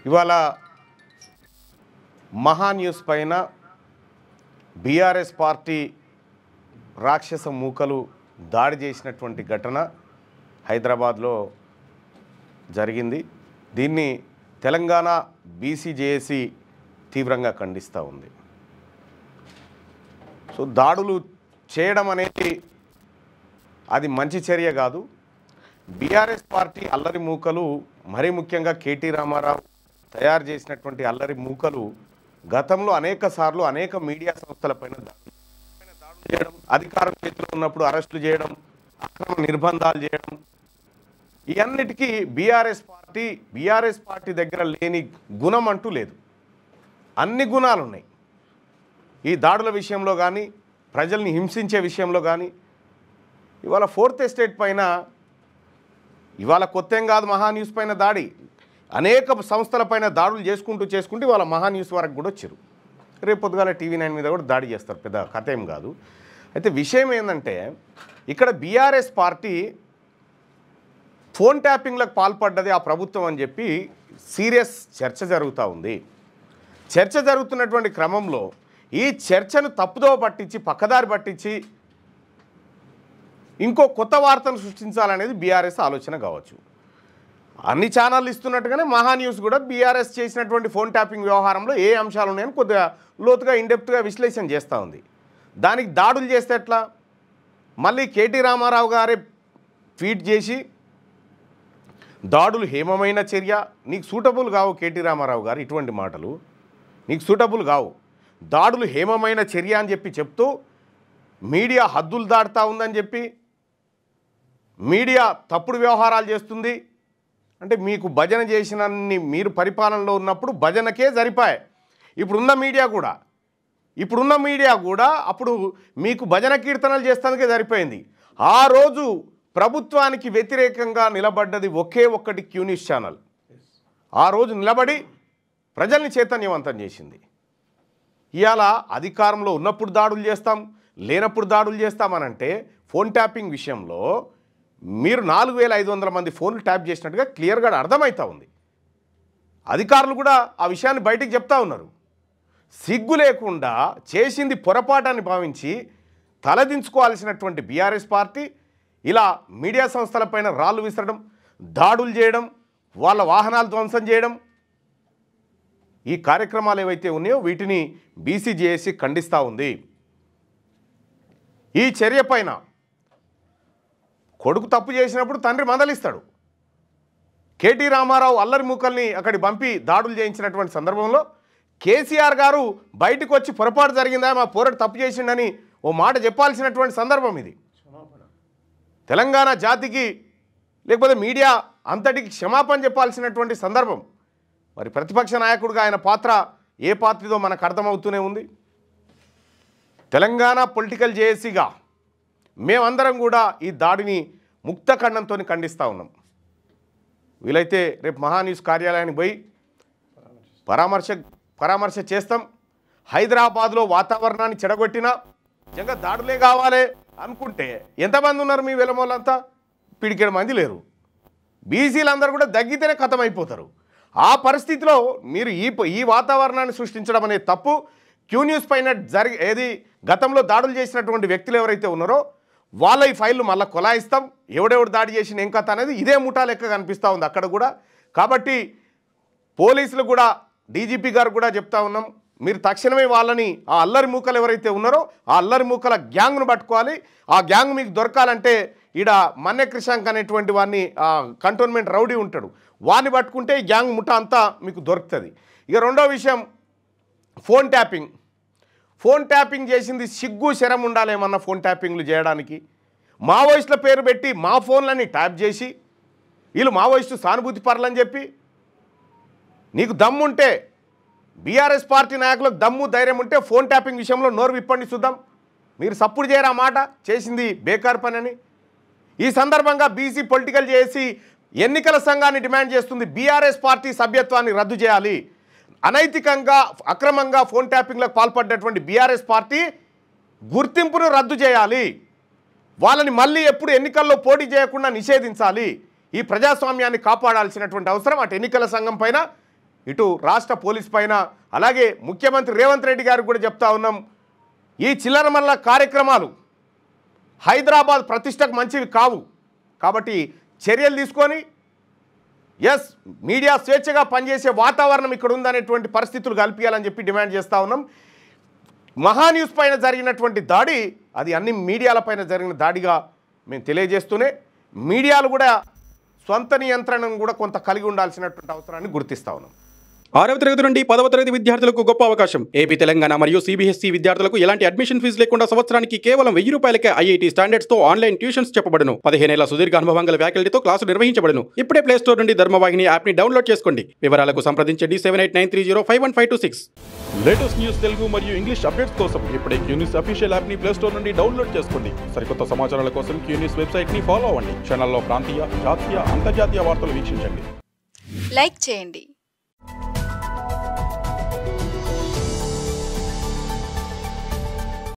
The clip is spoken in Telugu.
ఇవాళ మహా న్యూస్ పైన బీఆర్ఎస్ పార్టీ రాక్షస మూకలు దాడి చేసినటువంటి ఘటన హైదరాబాద్లో జరిగింది. దీన్ని తెలంగాణ బీసీజేఏసీ తీవ్రంగా ఖండిస్తూ ఉంది. సో దాడులు చేయడం అనేది అది మంచి చర్య కాదు. బీఆర్ఎస్ పార్టీ అల్లరి మూకలు, మరీ ముఖ్యంగా కేటీ రామారావు తయారు చేసినటువంటి అల్లరి మూకలు గతంలో అనేక సార్లు అనేక మీడియా సంస్థలపైన దాడులు చేయడం, అధికారం చేతిలో ఉన్నప్పుడు అరెస్టులు చేయడం, అక్రమ నిర్బంధాలు చేయడం, ఇవన్నిటికీ బీఆర్ఎస్ పార్టీ దగ్గర లేని గుణం అంటూ లేదు. అన్ని గుణాలు ఉన్నాయి. ఈ దాడుల విషయంలో కానీ, ప్రజల్ని హింసించే విషయంలో కానీ. ఇవాళ ఫోర్త్ ఎస్టేట్ పైన ఇవాళ కొత్తేం కాదు మహా న్యూస్ పైన దాడి. అనేక సంస్థలపైన దాడులు చేసుకుంటూ ఇవాళ మహా న్యూస్ వరకు కూడా వచ్చారు. రేపు పొద్దుగాల TV9 మీద కూడా దాడి చేస్తారు. పెద్ద కథ ఏం కాదు. అయితే విషయం ఏంటంటే ఇక్కడ బీఆర్ఎస్ పార్టీ ఫోన్ ట్యాపింగ్లకు పాల్పడ్డది ఆ ప్రభుత్వం అని చెప్పి సీరియస్ చర్చ జరుగుతూ ఉంది. చర్చ జరుగుతున్నటువంటి క్రమంలో ఈ చర్చను తప్పుదో పట్టించి, పక్కదారి పట్టించి ఇంకో కొత్త వార్తను సృష్టించాలనేది బీఆర్ఎస్ ఆలోచన కావచ్చు. అన్ని ఛానళ్ళు ఇస్తున్నట్టుగానే మహా న్యూస్ కూడా బీఆర్ఎస్ చేసినటువంటి ఫోన్ ట్యాపింగ్ వ్యవహారంలో ఏ అంశాలు ఉన్నాయని కొద్దిగా లోతుగా ఇండెప్త్గా విశ్లేషణ చేస్తూ ఉంది. దానికి దాడులు చేస్తే ఎట్లా? మళ్ళీ కేటీ రామారావు గారే ట్వీట్ చేసి దాడులు హేమమైన చర్య, నీకు సూటబుల్ కావు కేటీ రామారావు గారు, ఇటువంటి మాటలు నీకు సూటబుల్ కావు, దాడులు హేమమైన చర్య అని చెప్పి చెప్తూ మీడియా హద్దులు దాటుతూ ఉందని చెప్పి, మీడియా తప్పుడు వ్యవహారాలు చేస్తుంది అంటే, మీకు భజన చేసినన్ని మీరు పరిపాలనలో ఉన్నప్పుడు భజనకే సరిపాయే. ఇప్పుడున్న మీడియా కూడా అప్పుడు మీకు భజన కీర్తనలు చేస్తానికే సరిపోయింది. ఆ రోజు ప్రభుత్వానికి వ్యతిరేకంగా నిలబడ్డది ఒకే ఒక్కటి క్యూ న్యూస్ ఛానల్. ఆ రోజు నిలబడి ప్రజల్ని చైతన్యవంతం చేసింది. ఇవాళ అధికారంలో ఉన్నప్పుడు దాడులు చేస్తాం, లేనప్పుడు దాడులు చేస్తామనంటే ఫోన్ ట్యాపింగ్ విషయంలో మీరు 4500 మంది ఫోన్లు ట్యాప్ చేసినట్టుగా క్లియర్గా అర్థమవుతూ ఉంది. అధికారులు కూడా ఆ విషయాన్ని బయటికి చెప్తా ఉన్నారు. సిగ్గు లేకుండా చేసింది పొరపాటాన్ని భావించి తలదించుకోవాల్సినటువంటి బీఆర్ఎస్ పార్టీ ఇలా మీడియా సంస్థలపైన రాళ్ళు విసరడం, దాడులు చేయడం, వాళ్ళ వాహనాలు ధ్వంసం చేయడం, ఈ కార్యక్రమాలు ఏవైతే ఉన్నాయో వీటిని బీసీజేఏసీ ఖండిస్తూ ఉంది. ఈ చర్య పైన కొడుకు తప్పు చేసినప్పుడు తండ్రి మందలిస్తాడు. కేటీ రామారావు అల్లరి మూకల్ని అక్కడికి పంపి దాడులు చేయించినటువంటి సందర్భంలో కేసీఆర్ గారు బయటకు వచ్చి పొరపాటు జరిగిందా, మా పోరాడు తప్పు చేసిండని ఓ మాట చెప్పాల్సినటువంటి సందర్భం ఇది. తెలంగాణ జాతికి లేకపోతే మీడియా అంతటికి క్షమాపణ చెప్పాల్సినటువంటి సందర్భం. మరి ప్రతిపక్ష నాయకుడిగా ఆయన పాత్ర ఏ పాత్రదో మనకు అర్థమవుతూనే ఉంది. తెలంగాణ పొలిటికల్ జేఏసీగా మేమందరం కూడా ఈ దాడిని ముక్త ఖండంతో ఖండిస్తూ ఉన్నాం. వీలైతే రేపు మహా న్యూస్ కార్యాలయానికి పోయి పరామర్శ చేస్తాం. హైదరాబాద్లో వాతావరణాన్ని చెడగొట్టినా నిజంగా దాడులే కావాలి అనుకుంటే ఎంతమంది ఉన్నారు? మీ వెలమోళ్ళంతా పిడికేడు మంది లేరు. బీసీలందరూ కూడా దగ్గితేనే ఖతమైపోతారు. ఆ పరిస్థితిలో మీరు ఈ వాతావరణాన్ని సృష్టించడం అనేది తప్పు. క్యూ న్యూస్ పైన గతంలో దాడులు చేసినటువంటి వ్యక్తులు ఎవరైతే ఉన్నారో వాళ్ళ ఈ ఫైళ్ళు మళ్ళీ కొలాయిస్తాం. ఎవడెవడు దాడి చేసిన ఏం కథ అనేది ఇదే ముఠా లెక్క కనిపిస్తూ ఉంది అక్కడ కూడా. కాబట్టి పోలీసులు కూడా, డీజీపీ గారు కూడా చెప్తా ఉన్నాం, మీరు తక్షణమే వాళ్ళని, ఆ అల్లరి మూకలు ఎవరైతే ఉన్నారో ఆ అల్లరి మూకల గ్యాంగ్ను పట్టుకోవాలి. ఆ గ్యాంగ్ మీకు దొరకాలంటే ఈడ మన్నె క్రిషాంక్ అనేటువంటి వాడిని, కంటోన్మెంట్ రౌడీ ఉంటాడు, వాడిని పట్టుకుంటే ఈ గ్యాంగ్ ముఠా అంతా మీకు దొరుకుతుంది. ఇక రెండో విషయం ఫోన్ ట్యాపింగ్ చేసింది సిగ్గు శరం ఉండాలేమన్నా ఫోన్ ట్యాపింగ్లు చేయడానికి. మావోయిస్టుల పేరు పెట్టి మా ఫోన్లని ట్యాప్ చేసి వీళ్ళు మావోయిస్టు సానుభూతి పరులని చెప్పి, నీకు దమ్ముంటే బీఆర్ఎస్ పార్టీ నాయకులకు దమ్ము ధైర్యం ఉంటే ఫోన్ ట్యాపింగ్ విషయంలో నోరు విప్పండి చూద్దాం. మీరు సప్పుడు చేయరా మాట, చేసింది బేకార్ పని అని. ఈ సందర్భంగా బీసీ పొలిటికల్ జేఏసీ ఎన్నికల సంఘాన్ని డిమాండ్ చేస్తుంది, బీఆర్ఎస్ పార్టీ సభ్యత్వాన్ని రద్దు చేయాలి. అనైతికంగా అక్రమంగా ఫోన్ ట్యాపింగ్లకు పాల్పడ్డటువంటి బీఆర్ఎస్ పార్టీ గుర్తింపును రద్దు చేయాలి. వాళ్ళని మళ్ళీ ఎప్పుడు ఎన్నికల్లో పోటీ చేయకుండా నిషేధించాలి. ఈ ప్రజాస్వామ్యాన్ని కాపాడాల్సినటువంటి అవసరం అటు ఎన్నికల సంఘం పైన ఇటు రాష్ట్ర పోలీస్ పైన అలాగే ముఖ్యమంత్రి రేవంత్ రెడ్డి గారికి కూడా చెప్తా ఉన్నాం, ఈ చిల్లర మల్ల కార్యక్రమాలు హైదరాబాద్ ప్రతిష్టకు మంచివి కావు. కాబట్టి చర్యలు తీసుకొని ఎస్ మీడియా స్వేచ్ఛగా పనిచేసే వాతావరణం ఇక్కడ ఉందనేటువంటి పరిస్థితులు కల్పించాలని చెప్పి డిమాండ్ చేస్తూ ఉన్నాం. మహాన్యూస్ పైన జరిగినటువంటి దాడి అది అన్ని మీడియాల పైన జరిగిన దాడిగా మేము తెలియజేస్తూనే మీడియాలు కూడా సొంత నియంత్రణను కూడా కొంత కలిగి ఉండాల్సినటువంటి అవసరాన్ని గుర్తిస్తా ఉన్నాం. 6వ తరగతి నుండి 10వ తరగతి విద్యార్థులకు గొప్ప అవకాశం. ఏపీ, తెలంగాణ మరియు సిబిఎస్ఈ విద్యార్థులకు ఎలాంటి అడ్మిషన్ ఫీజు లేకుండా సంవత్సరానికి కేవలం 1000 రూపాయలకే ఐఐటీ స్టాండర్డ్స్ తో ఆన్లైన్ ట్యూషన్స్ చెప్పబడును. 15 ఏళ్ల సుదీర్ఘ అనుభవం గల ఫ్యాకల్టీతో క్లాసులు నిర్వహించబడును. ఇప్పుడే ప్లే స్టోర్ నుండి ధర్మవాహిని యాప్ ని డౌన్లోడ్ చేసుకోండి. వివరాలకు సంప్రదించండి 7893051526. లేటెస్ట్ న్యూస్ తెలుగు మరియు ఇంగ్లీష్ అప్డేట్స్ కోసం ఇప్పుడే క్యూన్యూస్ అఫీషియల్ యాప్ ని ప్లే స్టోర్ నుండి డౌన్లోడ్ చేసుకోండి. సరికొత్త సమాచారాల కోసం క్యూన్యూస్ వెబ్సైట్ ని ఫాలో అవ్వండి. ఛానల్లో ప్రాంతీయ, జాతీయ, అంతర్జాతీయ వార్తలు వీక్షించండి. లైక్ చేయండి.